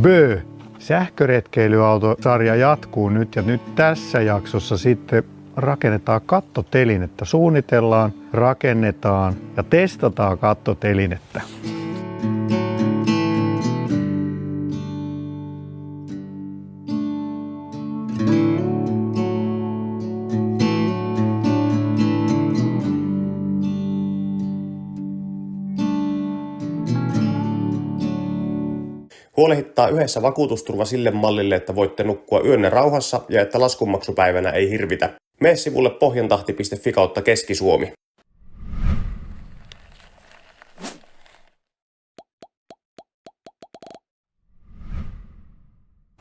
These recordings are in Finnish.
Bö! Sähköretkeilyautosarja jatkuu nyt ja nyt tässä jaksossa sitten rakennetaan kattotelinettä. Suunnitellaan, rakennetaan ja testataan kattotelinettä. Huolehittaa yhdessä vakuutusturva sille mallille, että voitte nukkua yönne rauhassa ja että laskunmaksupäivänä ei hirvitä. Mene sivulle pohjantahti.fi/Keski-Suomi.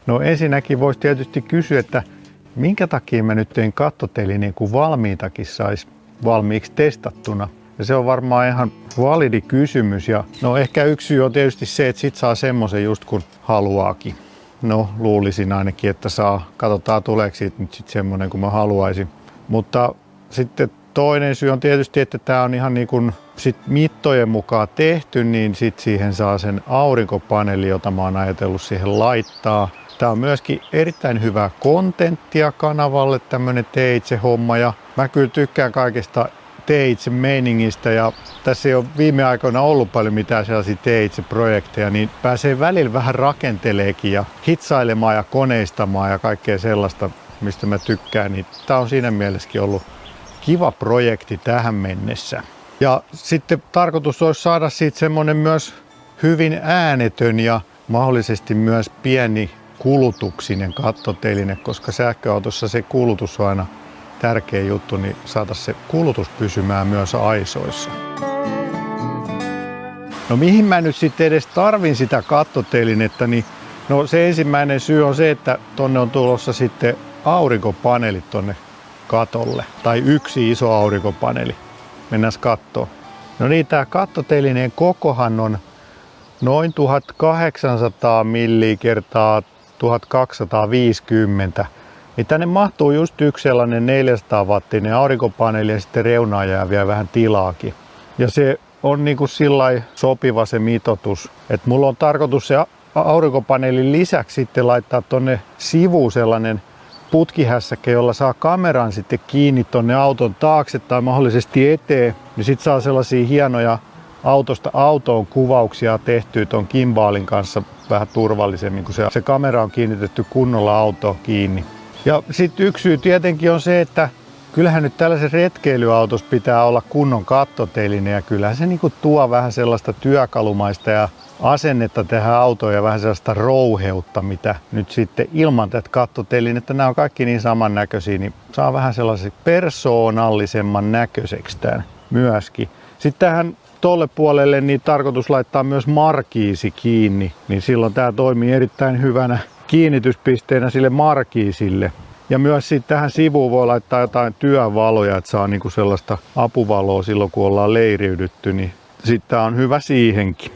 No ensinnäkin voisi tietysti kysyä, että minkä takia mä nyt tein kattotelineen, kun valmiitakin saisi valmiiksi testattuna. Ja se on varmaan ihan validi kysymys. Ja no ehkä yksi syy on tietysti se, että sit saa semmoisen just kun haluaakin. No luulisin ainakin, että saa. Katsotaan tuleeko siitä nyt sit semmoinen kuin mä haluaisin. Mutta sitten toinen syy on tietysti, että tää on ihan niin kuin sit mittojen mukaan tehty, niin sit siihen saa sen aurinkopaneeli, jota mä oon ajatellut siihen laittaa. Tää on myöskin erittäin hyvää kontenttia kanavalle, tämmönen tee itse homma. Ja mä kyllä tykkään kaikesta tee itse meiningistä ja tässä ei ole viime aikoina ollut paljon mitään sellaisia tee itse projekteja, niin pääsee välillä vähän rakenteleekin ja hitsailemaan ja koneistamaan ja kaikkea sellaista, mistä mä tykkään. Niin tää on siinä mielessäkin ollut kiva projekti tähän mennessä. Ja sitten tarkoitus olisi saada siitä semmoinen myös hyvin äänetön ja mahdollisesti myös pieni kulutuksinen kattoteline, koska sähköautossa se kulutus on aina tärkeä juttu, niin saataisiin se kulutus pysymään myös aisoissa. No mihin mä nyt sitten edes tarvin sitä kattotelinettä, niin no se ensimmäinen syy on se, että tonne on tulossa sitten aurinkopaneelit tonne katolle. Tai yksi iso aurinkopaneeli. Mennään kattoon. No niin, tää kattotelineen kokohan on noin 1800 milliä kertaa 1250. Niin tänne mahtuu just yksi sellainen 400 wattinen aurinkopaneeli ja sitten reunaan jää vielä vähän tilaakin. Ja se on niinku sillai sopiva se mitoitus. Että mulla on tarkoitus se aurinkopaneelin lisäksi sitten laittaa tonne sivuun sellainen putkihässäkkä, jolla saa kameran sitten kiinni tonne auton taakse tai mahdollisesti eteen. Niin sit saa sellaisia hienoja autosta autoon kuvauksia tehtyä ton gimbaalin kanssa vähän turvallisemmin, kun se kamera on kiinnitetty kunnolla autoon kiinni. Ja sitten yksi syy tietenkin on se, että kyllähän nyt tällaisessa retkeilyautossa pitää olla kunnon kattoteline ja kyllähän se niinku tuo vähän sellaista työkalumaista ja asennetta tähän autoon ja vähän sellaista rouheutta, mitä nyt sitten ilman tätä kattotelinettä, nämä on kaikki niin samannäköisiä, niin saa vähän sellaisen persoonallisemman näköiseksi tämän myöskin. Sitten tähän tolle puolelle niin tarkoitus laittaa myös markiisi kiinni, niin silloin tämä toimii erittäin hyvänä kiinnityspisteenä sille markiisille. Ja myös sitten tähän sivuun voi laittaa jotain työvaloja, että saa niinku sellaista apuvaloa silloin kun ollaan leiriydytty, niin sitten tämä on hyvä siihenkin.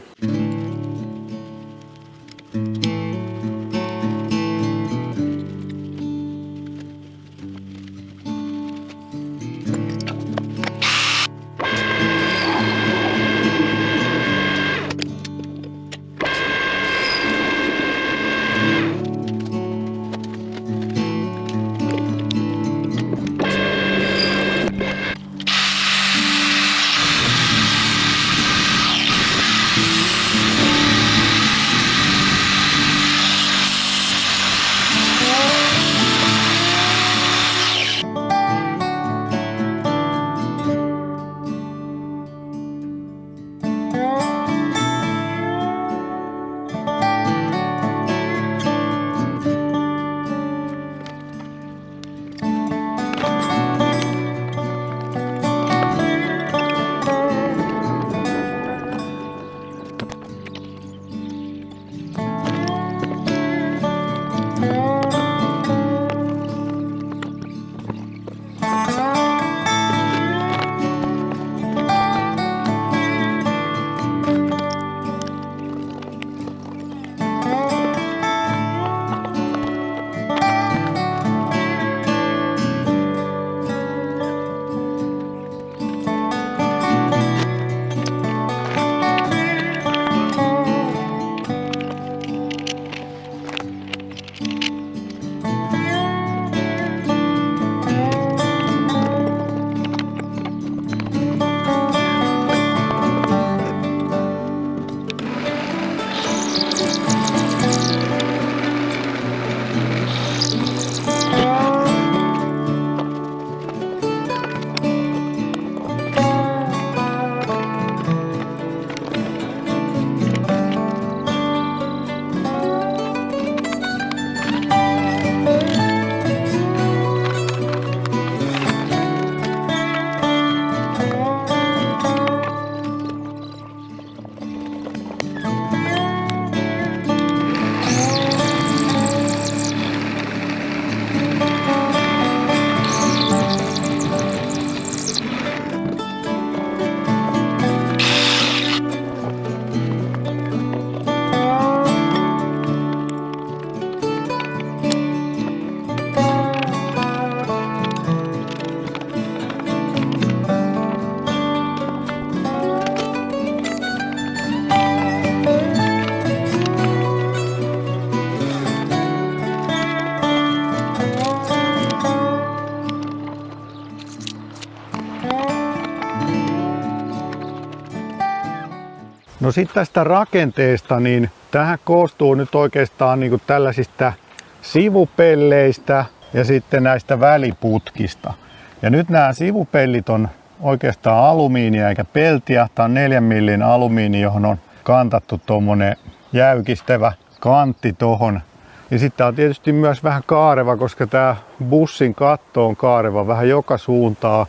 No sitten tästä rakenteesta, niin tähän koostuu nyt oikeastaan niin kuin tällaisista sivupelleistä ja sitten näistä väliputkista. Ja nyt nämä sivupellit on oikeastaan alumiinia eikä peltiä. Tämä on 4 millin alumiini, johon on kantattu tuommoinen jäykistävä kantti tohon. Ja sitten on tietysti myös vähän kaareva, koska tämä bussin katto on kaareva vähän joka suuntaan.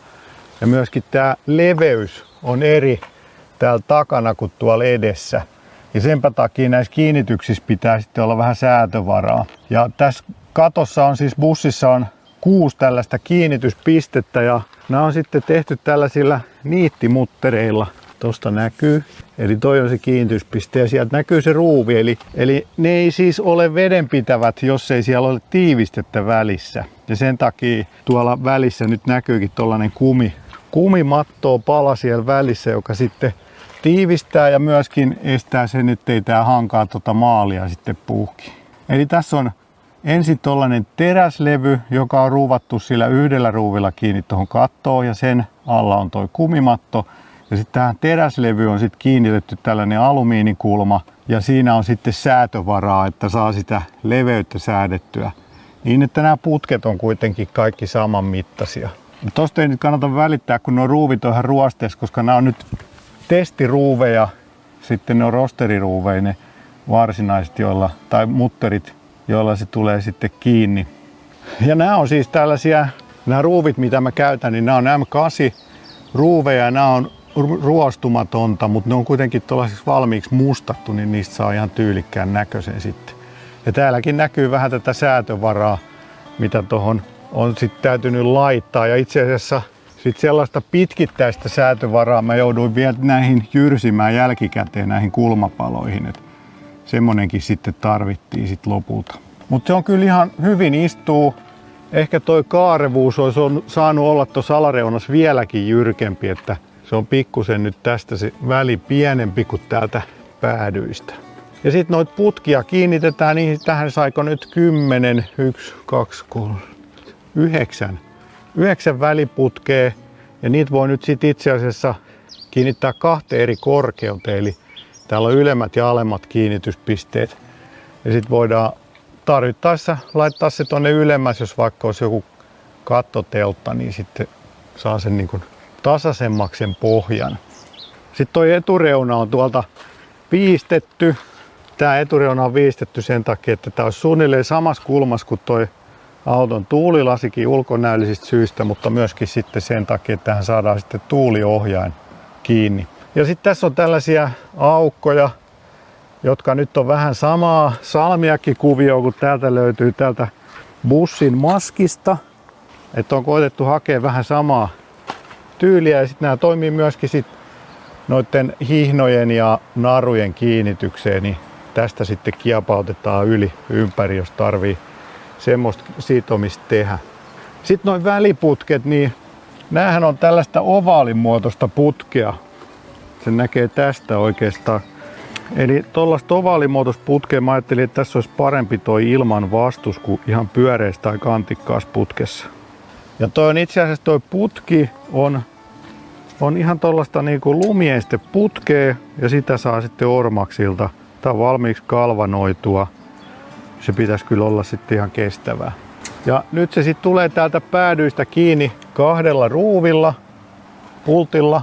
Ja myöskin tämä leveys on eri täällä takana kuin tuolla edessä. Ja senpä takia näissä kiinnityksissä pitää sitten olla vähän säätövaraa. Ja tässä katossa on siis bussissa on 6 tällaista kiinnityspistettä ja nämä on sitten tehty tällaisilla niittimuttereilla. Tosta näkyy. Eli toi on se kiinnityspiste ja sieltä näkyy se ruuvi. Eli ne ei siis ole vedenpitävät, jos ei siellä ole tiivistettä välissä. Ja sen takia tuolla välissä nyt näkyykin tollanen kumimatto pala siellä välissä, joka sitten tiivistää ja myöskin estää sen, ettei tää hankaa maalia sitten puhki. Eli tässä on ensin tollanen teräslevy, joka on ruuvattu sillä yhdellä ruuvilla kiinni tuohon kattoon ja sen alla on toi kumimatto. Ja sitten tähän teräslevyyn on sitten kiinnitetty tällainen alumiinikulma ja siinä on sitten säätövaraa, että saa sitä leveyttä säädettyä. Niin, että nämä putket on kuitenkin kaikki saman mittaisia. Tosta ei nyt kannata välittää, kun nuo ruuvit on ihan ruosteessa, koska nämä on nyt testiruuveja, sitten ne on rosteriruuveja, ne varsinaiset, tai mutterit, joilla se tulee sitten kiinni. Ja nämä on siis tällaisia, nämä ruuvit mitä mä käytän, niin nämä on M8 ruuveja ja nämä on ruostumatonta, mutta ne on kuitenkin tuollaisiksi valmiiksi mustattu, niin niistä saa ihan tyylikkään näköisen sitten. Ja täälläkin näkyy vähän tätä säätövaraa, mitä tuohon on sitten täytynyt laittaa. Ja itse asiassa sitten sellaista pitkittäistä säätövaraa mä jouduin vielä näihin jyrsimään jälkikäteen näihin kulmapaloihin. Et semmonenkin sitten tarvittiin sitten lopulta. Mutta se on kyllä ihan hyvin istuu. Ehkä toi kaarevuus olisi saanut olla tuossa alareunassa vieläkin jyrkempi, että se on pikkusen nyt tästä se väli pienempi kuin täältä päädyistä. Ja sitten noita putkia kiinnitetään niihin, tähän saiko nyt 10, 1, 2, 3, 9 väliputkea. Ja niitä voi nyt sitten itse asiassa kiinnittää 2 eri korkeuteen, eli täällä on ylemmät ja alemmat kiinnityspisteet. Ja sitten voidaan tarvittaessa laittaa se tonne ylemmäs, jos vaikka olisi joku kattoteltta, niin sitten saa sen niin kuin tasaisemmaksi sen pohjan. Sitten toi etureuna on tuolta viistetty. Tää etureuna on viistetty sen takia, että tää olisi suunnilleen samassa kulmassa kuin toi auton tuulilasikin ulkonäöllisistä syistä, mutta myöskin sitten sen takia, että tähän saadaan sitten tuuliohjain kiinni. Ja sitten tässä on tällaisia aukkoja, jotka nyt on vähän samaa salmiakkikuvioa kuin täältä löytyy täältä bussin maskista. Että on koetettu hakea vähän samaa tyyliä ja sitten nämä toimii myöskin sit noiden hihnojen ja narujen kiinnitykseen, niin tästä sitten kiepautetaan ympäri, jos tarvii semmoista sitomista tehdä. Sitten noin väliputket, niin näähän on tällaista ovaalimuotoista putkea. Sen näkee tästä oikeastaan. Eli tuollaista ovaalimuotoista putkea mä ajattelin, että tässä olisi parempi toi ilman vastus kuin ihan pyöreässä tai kantikkaassa putkessa. Ja toi on itse asiassa toi putki on ihan tuollaista niinku lumiesteputkea ja sitä saa sitten Ormaksilta. Tää on valmiiksi kalvanoitua. Se pitäisi kyllä olla sitten ihan kestävää. Ja nyt se sitten tulee täältä päädyistä kiinni 2 ruuvilla, pultilla.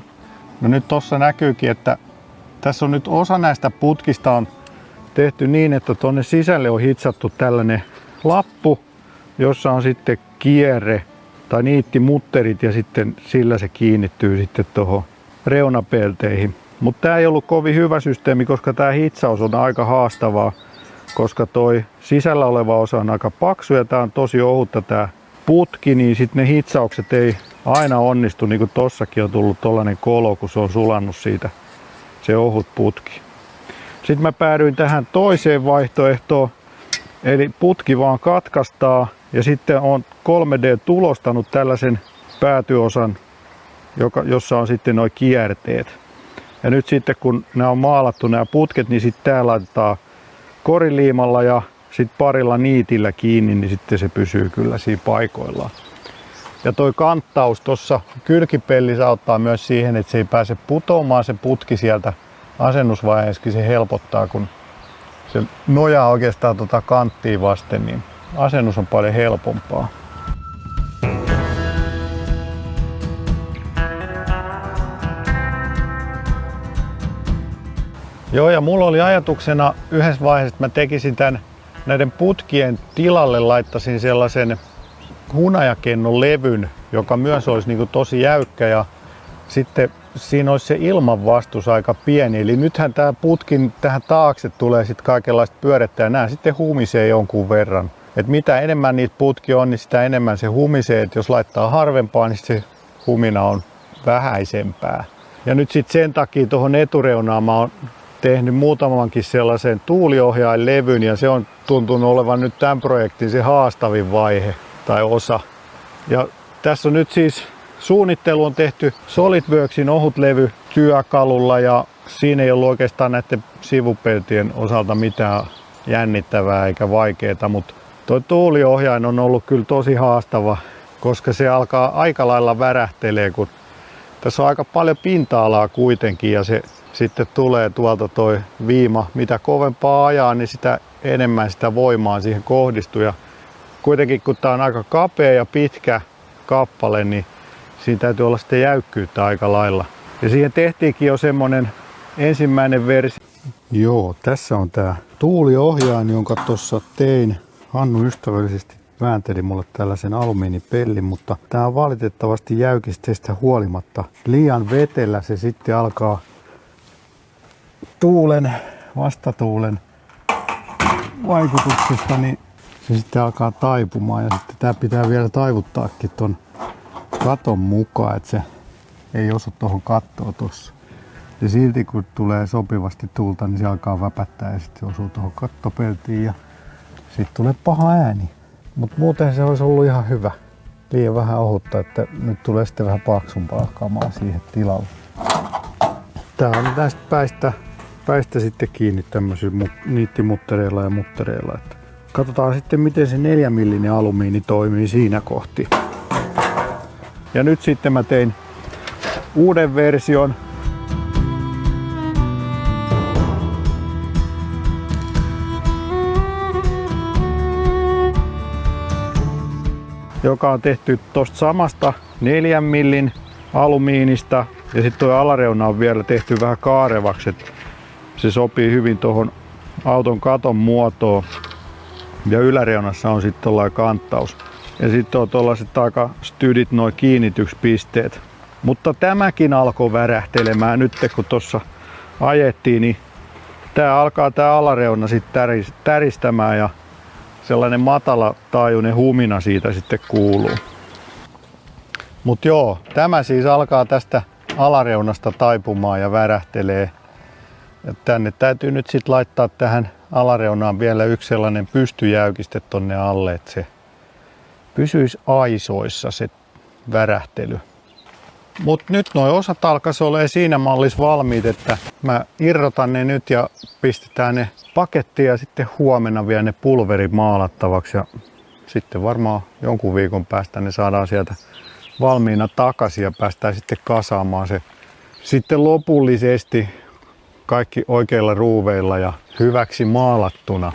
No nyt tossa näkyykin, että tässä on nyt osa näistä putkista on tehty niin, että tonne sisälle on hitsattu tällainen lappu, jossa on sitten kierre tai niittimutterit ja sitten sillä se kiinnittyy sitten tuohon reunapelteihin. Mutta tää ei ollut kovin hyvä systeemi, koska tää hitsaus on aika haastavaa, koska toi sisällä oleva osa on aika paksu ja tää on tosi ohutta tää putki, niin sitten ne hitsaukset ei aina onnistu, niin kuin tossakin on tullut tollanen kolo, kun se on sulannut siitä se ohut putki. Sitten mä päädyin tähän toiseen vaihtoehtoon, eli putki vaan katkaistaan ja sitten on 3D-tulostanut tällaisen päätyosan, jossa on sitten nuo kierteet. Ja nyt sitten kun nämä on maalattu nämä putket, niin sitten tää laitetaan koriliimalla ja sitten parilla niitillä kiinni, niin sitten se pysyy kyllä siinä paikoillaan. Ja toi kanttaus tuossa kylkipellissä auttaa myös siihen, että se ei pääse putoamaan se putki sieltä asennusvaiheessakin se helpottaa, kun se nojaa oikeastaan kanttia vasten, niin asennus on paljon helpompaa. Joo, ja mulla oli ajatuksena yhdessä vaiheessa, että mä tekisin näiden putkien tilalle, laittaisin sellaisen hunajakennon levyn, joka myös olisi niin kuin tosi jäykkä, ja sitten siinä olisi se ilmanvastus aika pieni. Eli nythän tämä putkin tähän taakse tulee sitten kaikenlaista pyörettä, ja nämä sitten humisee jonkun verran. Et mitä enemmän niitä putki on, niin sitä enemmän se humisee. Et jos laittaa harvempaa, niin se humina on vähäisempää. Ja nyt sitten sen takia tuohon etureunaan mä oon tehnyt muutamankin sellaisen tuuliohjainlevyn, ja se on tuntunut olevan nyt tämän projektin se haastavin vaihe tai osa. Ja tässä on nyt siis suunnittelu on tehty SolidWorksin ohutlevy työkalulla, ja siinä ei ollut oikeastaan näiden sivupeltien osalta mitään jännittävää eikä vaikeaa, mutta tuo tuuliohjain on ollut kyllä tosi haastava, koska se alkaa aika lailla värähtelee, kun tässä on aika paljon pinta-alaa kuitenkin, ja se sitten tulee tuolta toi viima. Mitä kovempaa ajaa, niin sitä enemmän sitä voimaa siihen kohdistuu. Ja kuitenkin kun tää on aika kapea ja pitkä kappale, niin siinä täytyy olla sitten jäykkyyttä aika lailla. Ja siihen tehtiinkin jo semmonen ensimmäinen versio. Joo, tässä on tää tuuliohjain, jonka tuossa tein. Hannu ystävällisesti väänteli mulle tällaisen alumiinipellin, mutta tää on valitettavasti jäykisteistä huolimatta liian vetellä. Se sitten alkaa vastatuulen vaikutuksesta, niin se sitten alkaa taipumaan, ja sitten tää pitää vielä taivuttaakin ton katon mukaan, että se ei osu tuohon kattoon tossa. Ja silti kun tulee sopivasti tuulta, niin se alkaa väpättää ja sitten osuu tuohon kattopeltiin ja sitten tulee paha ääni. Mutta muuten se olisi ollut ihan hyvä. Liian vähän ohutta, että nyt tulee sitten vähän paksumpaa kamaa siihen tilalle. Tää on näistä päistä sitten kiinni tämmöisillä niittimuttereilla ja muttereilla. Että katsotaan sitten miten se 4 millinen alumiini toimii siinä kohti. Ja nyt sitten mä tein uuden version. Joka on tehty tosta samasta 4 millin alumiinista. Ja sitten tuo alareuna on vielä tehty vähän kaarevaksi, että se sopii hyvin tuohon auton katon muotoon. Ja yläreunassa on sitten tollainen kanttaus. Ja sitten on tollaiset aika stydit noi kiinnityspisteet. Mutta tämäkin alkoi värähtelemään nyt, kun tuossa ajettiin, niin tää alkaa tää alareuna sitten täristämään ja sellainen matala taajuinen humina siitä sitten kuuluu. Mut joo, tämä siis alkaa tästä alareunasta taipumaan ja värähtelee. Ja tänne täytyy nyt sitten laittaa tähän alareunaan vielä yksi sellainen pystyjäykiste tonne alle, että se pysyisi aisoissa se värähtely. Mut nyt nuo osat alkaisi olemaan siinä mallissa valmiit, että mä irrotan ne nyt ja pistetään ne pakettiin ja sitten huomenna vielä ne pulverimaalattavaksi. Ja sitten varmaan jonkun viikon päästä ne saadaan sieltä valmiina takaisin ja päästään sitten kasaamaan se sitten lopullisesti kaikki oikeilla ruuveilla ja hyväksi maalattuna.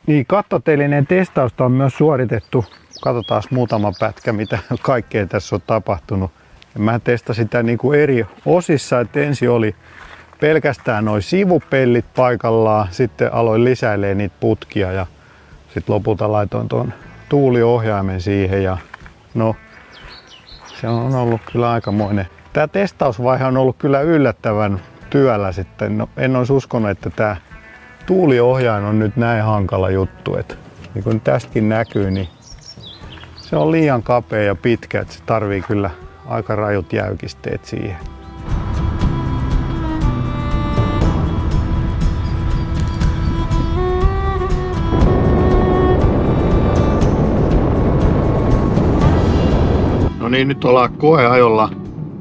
Niin, kattotelinen testausta on myös suoritettu. Katsotaan muutama pätkä, mitä kaikkea tässä on tapahtunut. Ja mä testasin sitä niin kuin eri osissa, että ensin oli pelkästään nuo sivupellit paikallaan, sitten aloin lisäilee niitä putkia ja sitten lopulta laitoin tuon tuuliohjaimen siihen ja no, se on ollut kyllä aikamoinen. Tämä testausvaihe on ollut kyllä yllättävän työllä sitten. No, en olisi uskonut, että tämä tuuliohjain on nyt näin hankala juttu. Että niin kuin tästäkin näkyy, niin se on liian kapea ja pitkä, että se tarvii kyllä aika rajut jäykisteet siihen. No niin, nyt ollaan koeajolla.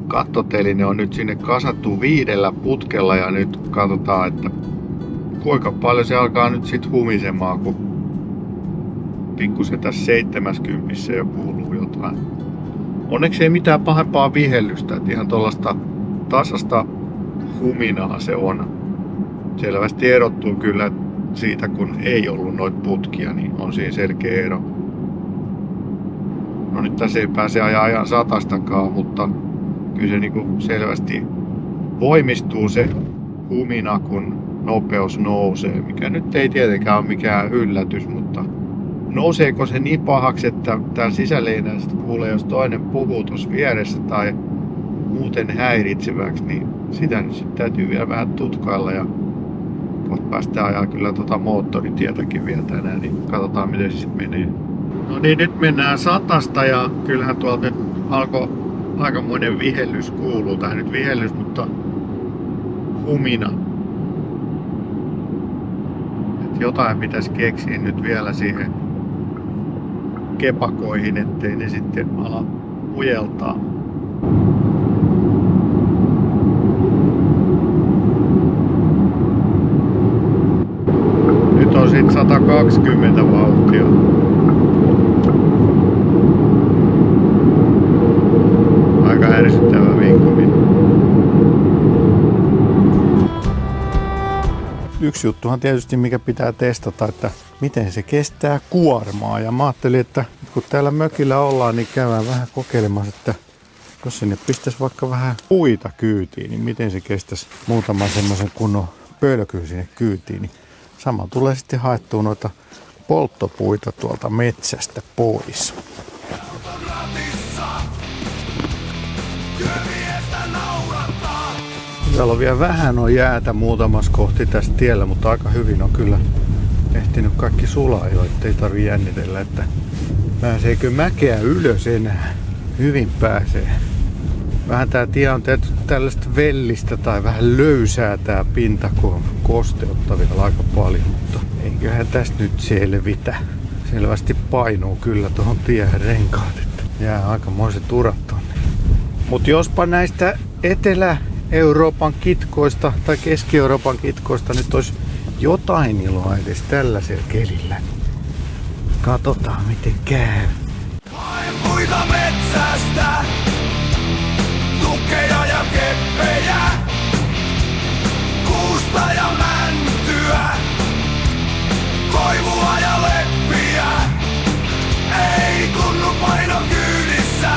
Kattoteline on nyt sinne kasattu 5 putkella ja nyt katsotaan, että kuinka paljon se alkaa nyt sit humisemaan, kun pikkusen tässä 70 jo kuuluu jotain. Onneksi ei mitään pahempaa vihellystä, että ihan tuollaista tasasta huminaa se on. selvästi erottuu kyllä siitä, kun ei ollut noita putkia, niin on siinä selkeä ero. No nyt tässä ei pääse ajaa ihan satastakaan, mutta kyllä se niinku selvästi voimistuu se humina, kun nopeus nousee, mikä nyt ei tietenkään ole mikään yllätys, mutta nouseeko se niin pahaksi, että täällä sisäleinällä sitten kuulee, jos toinen puhuu tuossa vieressä tai muuten häiritseväksi, niin sitä nyt sitten täytyy vielä vähän tutkailla ja kohta päästään ajaa kyllä moottoritietäkin vielä tänään, niin katsotaan miten se sitten menee. No niin, nyt mennään satasta ja kyllähän tuolta nyt alkoi aikamoinen vihellys kuuluu, tai nyt vihellys, mutta humina. Et jotain pitäisi keksiä nyt vielä siihen kepakoihin, ettei ne sitten ala ujeltaa. Nyt on sit 120 vauhtia. Aika ärsyttävä vinkuminen. Yksi juttuhan tietysti mikä pitää testata, että miten se kestää kuormaa. Ja mä ajattelin, että kun täällä mökillä ollaan, niin käydään vähän kokeilemassa, että jos sinne pistäisi vaikka vähän puita kyytiin, niin miten se kestäisi muutaman semmoisen kunnon pölkyn sinne kyytiin. Niin sama tulee sitten haettua noita polttopuita tuolta metsästä pois. Täällä on vielä vähän jäätä muutamassa kohti tästä tiellä, mutta aika hyvin on kyllä ehtinyt kaikki sulaa jo, ettei tarvi jännitellä, että pääseekö mäkeä ylös enää. Hyvin pääsee. Vähän tää tie on tehty tällaista vellistä tai vähän löysää tää pinta, kun on kosteutta vielä aika paljon, mutta eiköhän tästä nyt selvitä. Selvästi painuu kyllä tuohon tiehen renkaat, että jää aikamoiset urat tonne. Mut jospa näistä Etelä-Euroopan kitkoista tai Keski-Euroopan kitkoista nyt olisi jotain iloa edes tällaisella kelillä. Katsotaan miten käy. Haen puita metsästä, tukkeja ja keppejä, kuusta ja mäntyä, koivua ja leppiä. Ei tunnu paino kyydissä,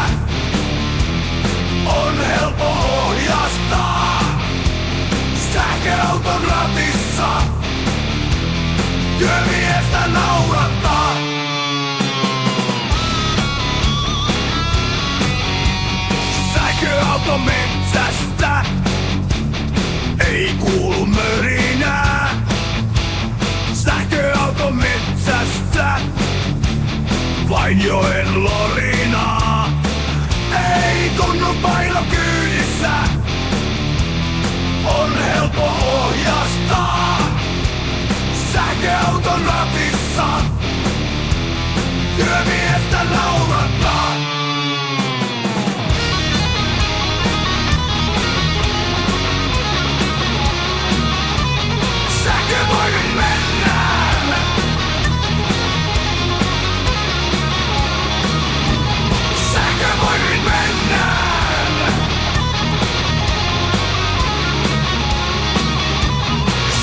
on helppo ohjastaa. Sähköauton ratissa, työmiestä naurattaa. Sähköauto metsästä, ei kuulu mörinää. Sähköauto metsästä, vain joen lorinaa. Ei tunnu paino kyydissä, on helppo ohjastaa. Sähköauton ratissa, työmiestä naurattaa. Sähkövoimin mennään. Sähkövoimin mennään.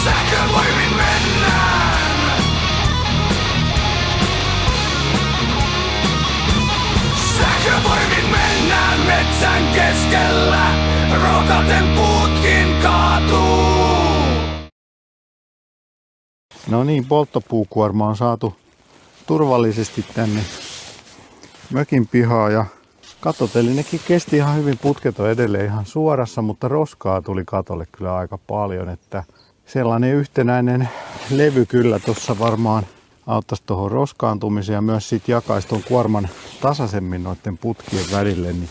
Sähkövoimin mennään. Sähkövoimin mennään metsän keskellä. Rokaten puutkin kaatuu. No niin, polttopuukuorma on saatu turvallisesti tänne mökin pihaan ja katot, eli nekin kesti ihan hyvin, putket on edelleen ihan suorassa, mutta roskaa tuli katolle kyllä aika paljon, että sellainen yhtenäinen levy kyllä tuossa varmaan auttaisi tuohon roskaantumiseen ja myös sitten jakaisi tuon kuorman tasaisemmin noiden putkien välille, niin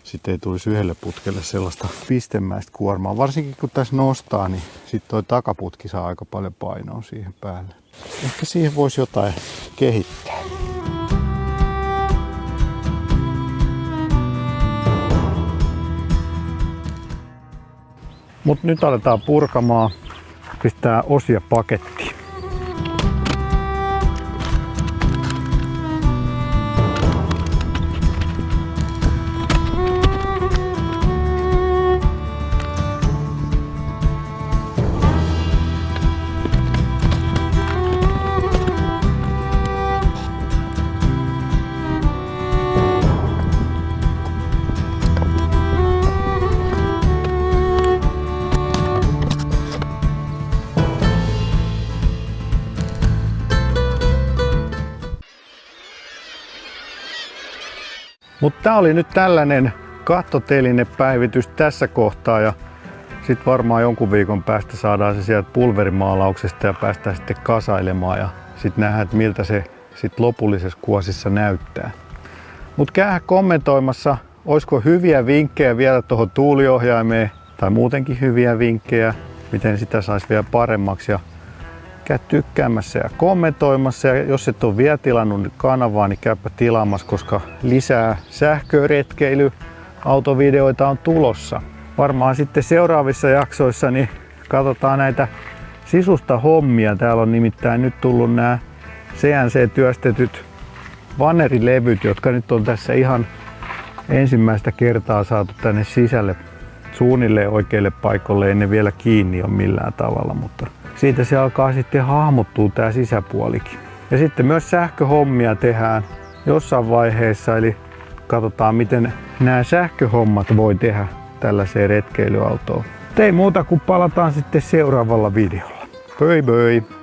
sitten ei tulisi yhdelle putkelle sellaista pistemäistä kuormaa. Varsinkin kun tässä nostaa, niin sitten toi takaputki saa aika paljon painoa siihen päälle. Ehkä siihen voisi jotain kehittää. Mut nyt aletaan purkamaan, pistää osia pakettiin. Mutta tää oli nyt tällainen kattotelinepäivitys tässä kohtaa ja sitten varmaan jonkun viikon päästä saadaan se sieltä pulverimaalauksesta ja päästään sitten kasailemaan ja sitten nähdään, että miltä se sitten lopullisessa kuosissa näyttää. Mutta käydään kommentoimassa, olisiko hyviä vinkkejä vielä tuohon tuuliohjaimeen tai muutenkin hyviä vinkkejä, miten sitä saisi vielä paremmaksi. Ja käy tykkäämässä ja kommentoimassa ja jos et ole vielä tilannut kanavaa, niin käypä tilaamassa, koska lisää sähköretkeilyautovideoita on tulossa. Varmaan sitten seuraavissa jaksoissa niin katsotaan näitä sisusta hommia. Täällä on nimittäin nyt tullut nämä CNC-työstetyt vannerilevyt, jotka nyt on tässä ihan ensimmäistä kertaa saatu tänne sisälle suunnilleen oikeille paikoille. Ei ne vielä kiinni ole millään tavalla, mutta siitä se alkaa sitten hahmottua tää sisäpuolikin. Ja sitten myös sähköhommia tehdään jossain vaiheessa, eli katsotaan miten nämä sähköhommat voi tehdä tällaiseen retkeilyautoon. Ei muuta kuin palataan sitten seuraavalla videolla. Bye bye!